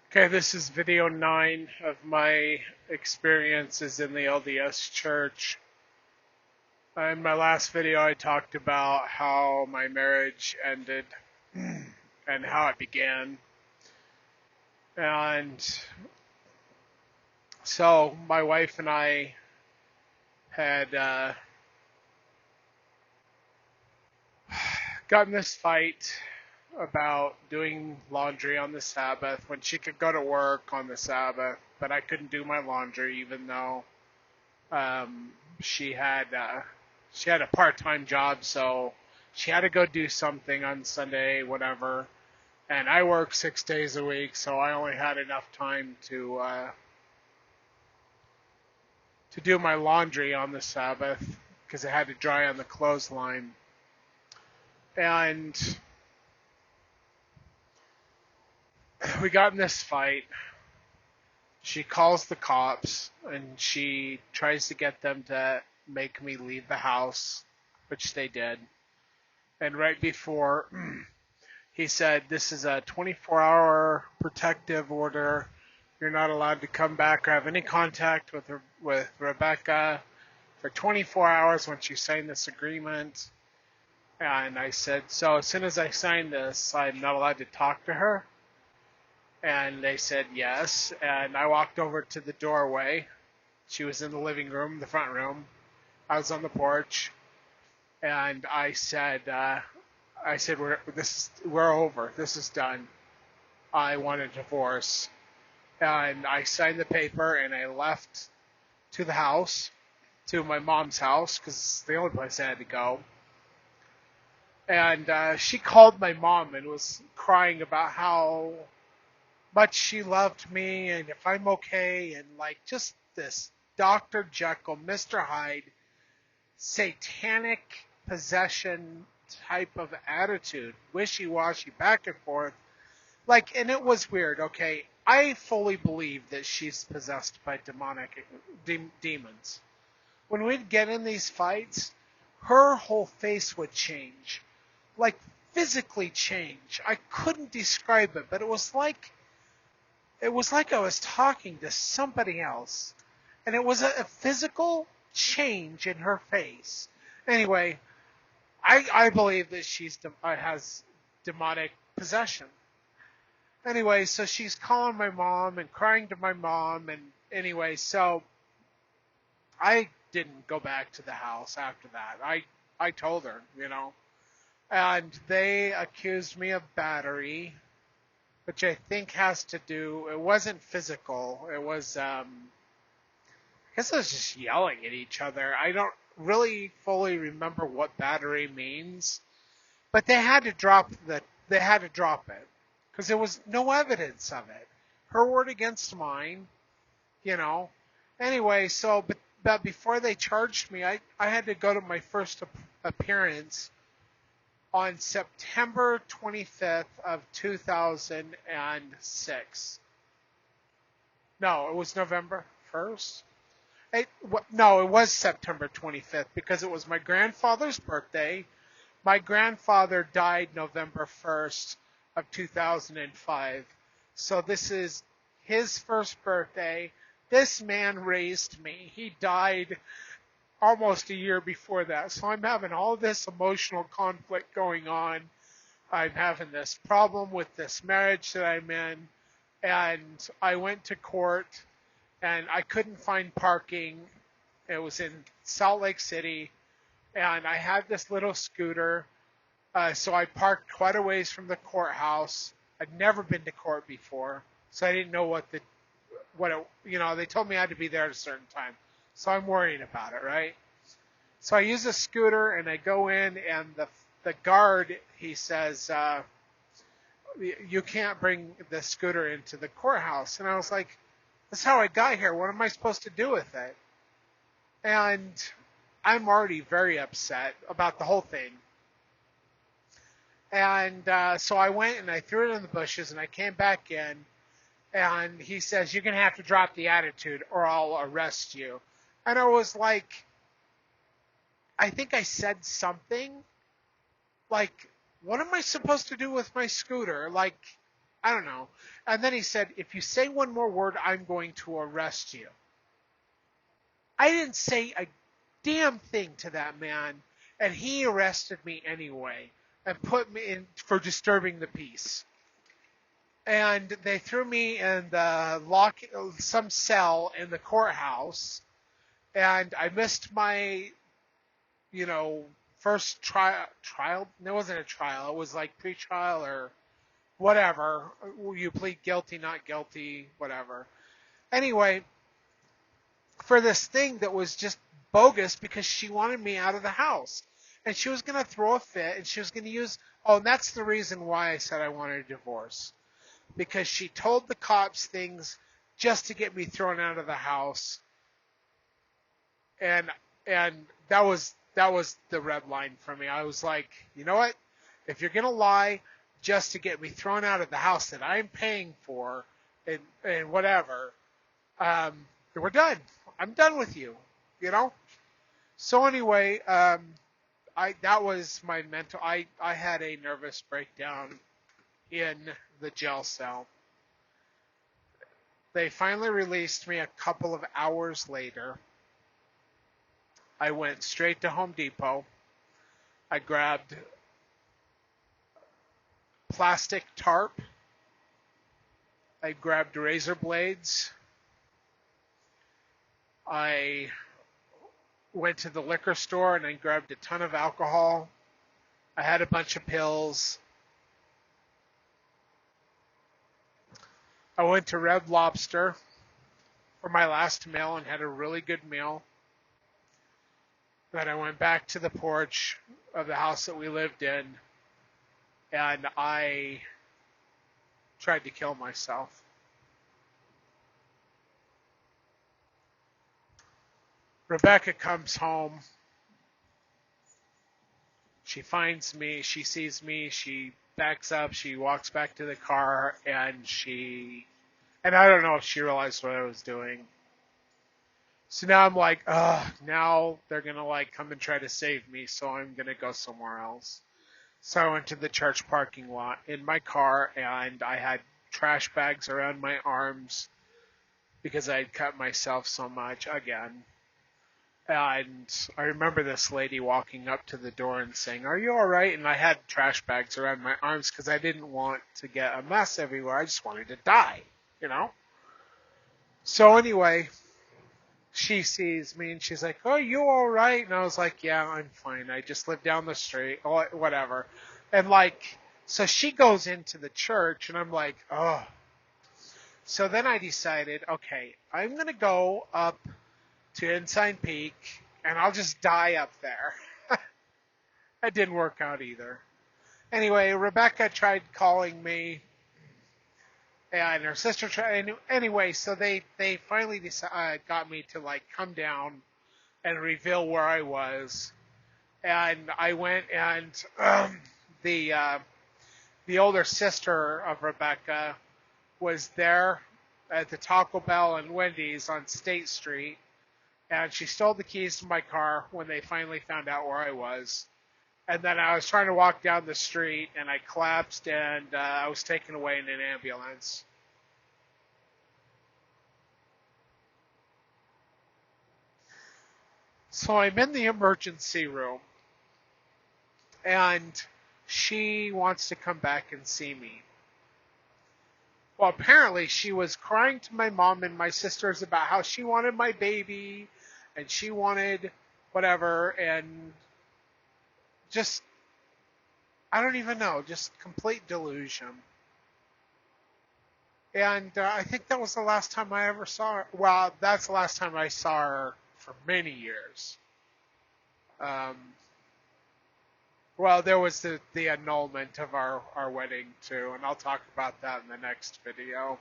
Okay, this is video 9 of my experiences in the LDS Church. In my last video, I talked about how my marriage ended and how it began. And so my wife and I had gotten this fight about doing laundry on the Sabbath when she could go to work on the Sabbath, but I couldn't do my laundry even though um, she had uh, she had a part-time job, so she had to go do something on Sunday, whatever. And I work 6 days a week, so I only had enough time to do my laundry on the Sabbath because it had to dry on the clothesline. And we got in this fight. She calls the cops and she tries to get them to make me leave the house, which they did. And right before he said, "This is a 24-hour protective order. You're not allowed to come back or have any contact with Rebecca for 24 hours once you sign this agreement." And I said, "So as soon as I sign this, I'm not allowed to talk to her?" And they said yes. And I walked over to the doorway. She was in the living room, the front room. I was on the porch, and I said, we're over. This is done. I want a divorce." And I signed the paper and I left to the house, to my mom's house, because it's the only place I had to go. And she called my mom and was crying about how much she loved me and if I'm okay, and like just this Dr. Jekyll, Mr. Hyde, satanic possession type of attitude, wishy-washy, back and forth. Like, and it was weird, okay? I fully believe that she's possessed by demonic demons. When we'd get in these fights, her whole face would change. Like, physically change. I couldn't describe it, but it was like I was talking to somebody else. And it was a physical change in her face. Anyway, I believe that she has demonic possession. Anyway, so she's calling my mom and crying to my mom, and anyway, so I didn't go back to the house after that. I told her. And they accused me of battery, which I think has to do. It wasn't physical. It was I guess it was just yelling at each other. I don't really fully remember what battery means, but they had to drop it because there was no evidence of it. Her word against mine, you know. Anyway, but before they charged me, I had to go to my first appearance on September 25th of 2006. No, it was November 1st. No, it was September 25th because it was my grandfather's birthday. My grandfather died November 1st of 2005. So this is his first birthday. This man raised me. He died almost a year before that. So I'm having all this emotional conflict going on. I'm having this problem with this marriage that I'm in. And I went to court and I couldn't find parking. It was in Salt Lake City. And I had this little scooter. So I parked quite a ways from the courthouse. I'd never been to court before, so I didn't know they told me I had to be there at a certain time. So I'm worrying about it, right? So I use a scooter and I go in, and the guard, he says, "You can't bring the scooter into the courthouse." And I was like, "That's how I got here. What am I supposed to do with it?" And I'm already very upset about the whole thing. And so I went and I threw it in the bushes and I came back in, and he says, "You're going to have to drop the attitude or I'll arrest you." And I was like, I think I said something like, "What am I supposed to do with my scooter?" Like, I don't know. And then he said, if you say one more word, I'm going to arrest you. I didn't say a damn thing to that man, and he arrested me anyway and put me in for disturbing the peace. And they threw me in the some cell in the courthouse, and I missed my, first trial. It wasn't a trial. It was like pre-trial or whatever. You plead guilty, not guilty, whatever. Anyway, for this thing that was just bogus because she wanted me out of the house. And she was going to throw a fit and she was going to use. Oh, and that's the reason why I said I wanted a divorce. Because she told the cops things just to get me thrown out of the house. And that was the red line for me. I was like, you know what? If you're going to lie just to get me thrown out of the house that I'm paying for and whatever, we're done. I'm done with you, So anyway, that was my mental. I had a nervous breakdown in the jail cell. They finally released me a couple of hours later. I went straight to Home Depot. I grabbed plastic tarp. I grabbed razor blades. I went to the liquor store and I grabbed a ton of alcohol. I had a bunch of pills. I went to Red Lobster for my last meal and had a really good meal. Then I went back to the porch of the house that we lived in and I tried to kill myself. Rebecca comes home. She finds me. She sees me. She backs up. She walks back to the car and I don't know if she realized what I was doing. So now I'm like, now they're going to come and try to save me. So I'm going to go somewhere else. So I went to the church parking lot in my car and I had trash bags around my arms because I had cut myself so much again. And I remember this lady walking up to the door and saying, "Are you all right?" And I had trash bags around my arms because I didn't want to get a mess everywhere. I just wanted to die, So anyway, she sees me and she's like, "Oh, you all right?" And I was like, "Yeah, I'm fine. I just live down the street, whatever." And so she goes into the church and I'm like, "Oh." So then I decided, okay, I'm going to go up to Ensign Peak, and I'll just die up there. That didn't work out either. Anyway, Rebecca tried calling me, and her sister tried. Anyway, so they finally got me to come down and reveal where I was, and I went and the older sister of Rebecca was there at the Taco Bell and Wendy's on State Street. And she stole the keys to my car when they finally found out where I was. And then I was trying to walk down the street, and I collapsed, and I was taken away in an ambulance. So I'm in the emergency room, and she wants to come back and see me. Well, apparently she was crying to my mom and my sisters about how she wanted my baby, and she wanted whatever, and just, I don't even know, just complete delusion. And I think that was the last time I ever saw her. Well, that's the last time I saw her for many years. Well, there was the annulment of our wedding too, and I'll talk about that in the next video.